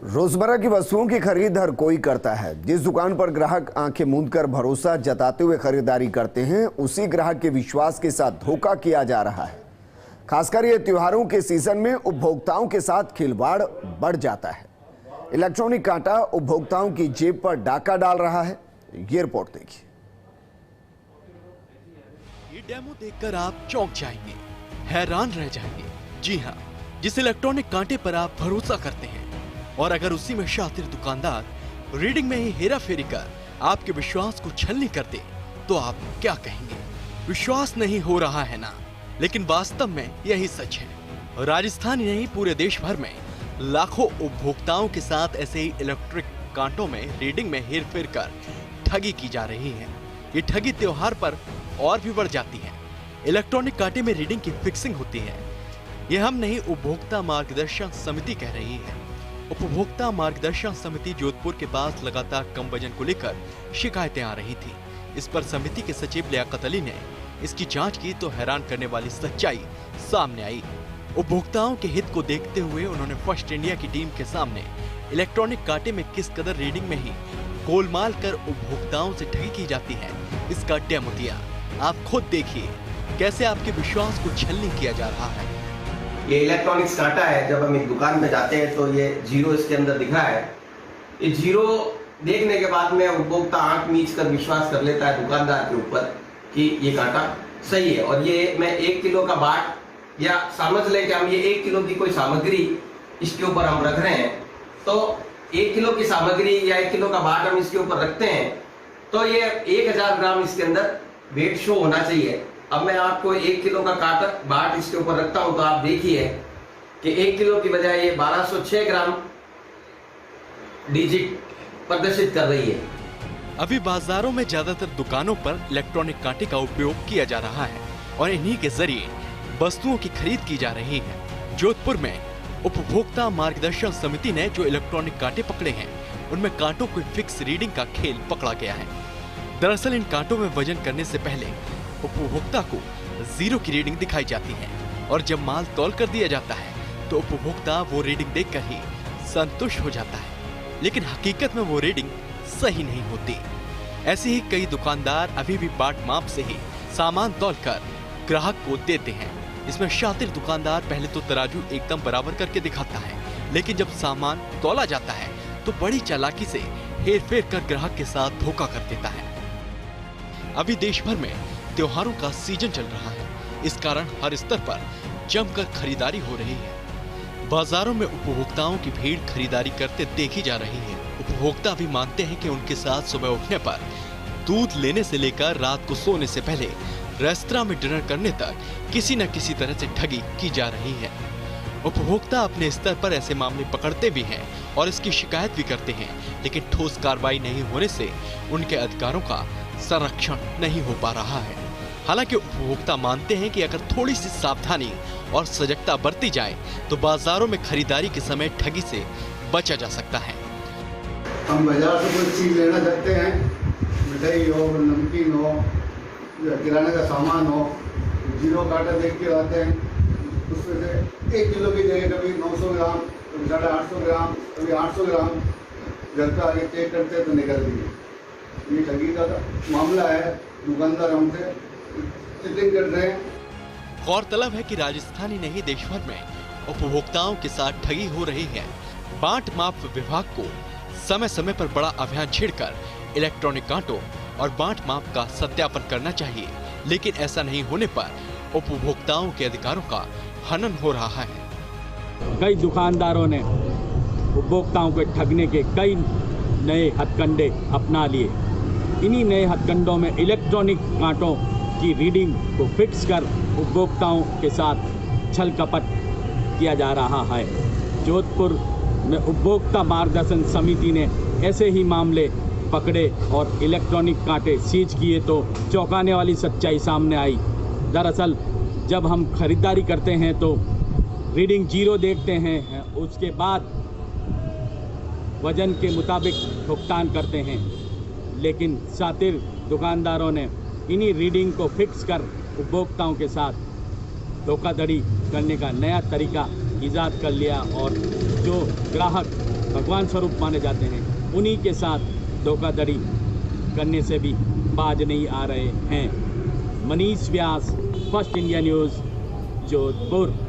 रोजमर्रा की वस्तुओं की खरीद हर कोई करता है। जिस दुकान पर ग्राहक आंखें मूंदकर भरोसा जताते हुए खरीदारी करते हैं, उसी ग्राहक के विश्वास के साथ धोखा किया जा रहा है। खासकर ये त्योहारों के सीजन में उपभोक्ताओं के साथ खिलवाड़ बढ़ जाता है। इलेक्ट्रॉनिक कांटा उपभोक्ताओं की जेब पर डाका डाल रहा है। ये रिपोर्ट देखिए। ये डेमो देखकर आप चौंक जाएंगे, हैरान रह जाएंगे। जी हाँ, जिस इलेक्ट्रॉनिक कांटे पर आप भरोसा करते हैं और अगर उसी में शातिर दुकानदार रीडिंग में ही हेरा फेरी कर आपके विश्वास को छलनी करते तो आप क्या कहेंगे? विश्वास नहीं हो रहा है ना? लेकिन वास्तव में यही सच है। राजस्थान ही नहीं, पूरे देश भर में लाखों उपभोक्ताओं के साथ ऐसे ही इलेक्ट्रिक कांटों में रीडिंग में हेरफेर कर ठगी की जा रही है। ये ठगी त्योहार पर और भी बढ़ जाती है। इलेक्ट्रॉनिक कांटे में रीडिंग की फिक्सिंग होती है। ये हम नहीं, उपभोक्ता मार्गदर्शन समिति कह रही है। उपभोक्ता मार्गदर्शन समिति जोधपुर के पास लगातार कम वजन को लेकर शिकायतें आ रही थी। इस पर समिति के सचिव लियाकत अली ने इसकी जांच की तो हैरान करने वाली सच्चाई सामने आई। उपभोक्ताओं के हित को देखते हुए उन्होंने फर्स्ट इंडिया की टीम के सामने इलेक्ट्रॉनिक कांटे में किस कदर रीडिंग में ही गोलमाल कर उपभोक्ताओं से ठगी की जाती है, इसका डेमो दिया। आप खुद देखिए कैसे आपके विश्वास को छलनी किया जा रहा है। ये इलेक्ट्रॉनिक्स कांटा है। जब हम एक दुकान में जाते हैं तो ये जीरो इसके अंदर दिखा है। ये जीरो देखने के बाद में उपभोक्ता आंख मीच कर विश्वास कर लेता है दुकानदार के ऊपर कि ये कांटा सही है। और ये मैं 1 किलो का बाट या समझ लें कि हम ये 1 किलो की कोई सामग्री इसके ऊपर हम रख रहे हैं, तो 1 किलो की सामग्री या 1 किलो का बाट हम इसके ऊपर रखते हैं तो ये 1000 ग्राम इसके अंदर वेट शो होना चाहिए। अब मैं आपको 1 किलो का कांटा बाट इसके ऊपर रखता हूं तो आप देखिए कि 1 किलो की बजाय ये 1206 ग्राम डिजिट प्रदर्शित कर रही है। अभी बाजारों में ज्यादातर दुकानों पर इलेक्ट्रॉनिक कांटे का उपयोग किया जा रहा है और इन्हीं के जरिए वस्तुओं की खरीद की जा रही है। जोधपुर में उपभोक्ता मार्गदर्शन समिति ने जो इलेक्ट्रॉनिक कांटे पकड़े हैं, उनमें कांटों को फिक्स रीडिंग का खेल पकड़ा गया है। दरअसल इन कांटों में वजन करने से पहले उपभोक्ता को जीरो की रीडिंग दिखाई जाती है और जब माल तौल कर दिया जाता है तो उपभोक्ता वो रीडिंग देखकर ही संतुष्ट हो जाता है, लेकिन हकीकत में वो रीडिंग सही नहीं होती। ऐसे ही कई दुकानदार अभी भी बाट माप से ही सामान तौल कर ग्राहक को देते हैं। इसमें शातिर दुकानदार पहले तो तराजू एकदम बराबर करके दिखाता है, लेकिन जब सामान तौला जाता है तो बड़ी चालाकी से हेरफेर कर ग्राहक के साथ धोखा कर देता है। अभी देश भर में त्योहारों का सीजन चल रहा है, इस कारण हर स्तर पर जमकर खरीदारी हो रही है। बाजारों में उपभोक्ताओं की भीड़ खरीदारी करते देखी जा रही है। उपभोक्ता भी मानते हैं कि उनके साथ सुबह उठने पर दूध लेने से लेकर रात को सोने से पहले रेस्तरां में डिनर करने तक किसी न किसी तरह से ठगी की जा रही है। उपभोक्ता अपने स्तर पर ऐसे मामले पकड़ते भी हैं और इसकी शिकायत भी करते हैं, लेकिन ठोस कार्रवाई नहीं होने से उनके अधिकारों का संरक्षण नहीं हो पा रहा है। हालांकि उपभोक्ता मानते हैं कि अगर थोड़ी सी सावधानी और सजगता बरती जाए तो बाजारों में खरीदारी के समय ठगी से बचा जा सकता है। हम बाजार से कोई चीज लेना चाहते हैं, मिठाई हो, नमकीन हो, किराने का सामान हो, जीरो कांटा देख के आते हैं। उसमें से 1 किलो की जगह कभी 900 ग्राम, कभी 850 ग्राम, कभी 800 ग्राम घर का आगे चेक करते तो निकल दिए। ये ठगी का मामला है। दुकानदार हमसे चिटिंग कर रहे हैं। गौरतलब है कि राजस्थान ही नहीं, देश भर में उपभोक्ताओं के साथ ठगी हो रही है। बाट माप विभाग को समय समय पर बड़ा अभियान छेड़कर इलेक्ट्रॉनिक कांटों और बाट माप का सत्यापन करना चाहिए, लेकिन ऐसा नहीं होने पर उपभोक्ताओं के अधिकारों का हनन हो रहा है। कई दुकानदारों ने उपभोक्ताओं को ठगने के कई नए हथकंडे अपना लिए। इन्हीं नए हथकंडों में इलेक्ट्रॉनिक कांटों की रीडिंग को फिक्स कर उपभोक्ताओं के साथ छल कपट किया जा रहा है। जोधपुर में उपभोक्ता मार्गदर्शन समिति ने ऐसे ही मामले पकड़े और इलेक्ट्रॉनिक कांटे सीज किए तो चौंकाने वाली सच्चाई सामने आई। दरअसल जब हम खरीदारी करते हैं तो रीडिंग जीरो देखते हैं, उसके बाद वजन के मुताबिक भुगतान करते हैं, लेकिन शातिर दुकानदारों ने इन्हीं रीडिंग को फिक्स कर उपभोक्ताओं के साथ धोखाधड़ी करने का नया तरीका ईजाद कर लिया और जो ग्राहक भगवान स्वरूप माने जाते हैं, उन्हीं के साथ धोखाधड़ी करने से भी बाज नहीं आ रहे हैं। मनीष व्यास, फर्स्ट इंडिया न्यूज़, जोधपुर।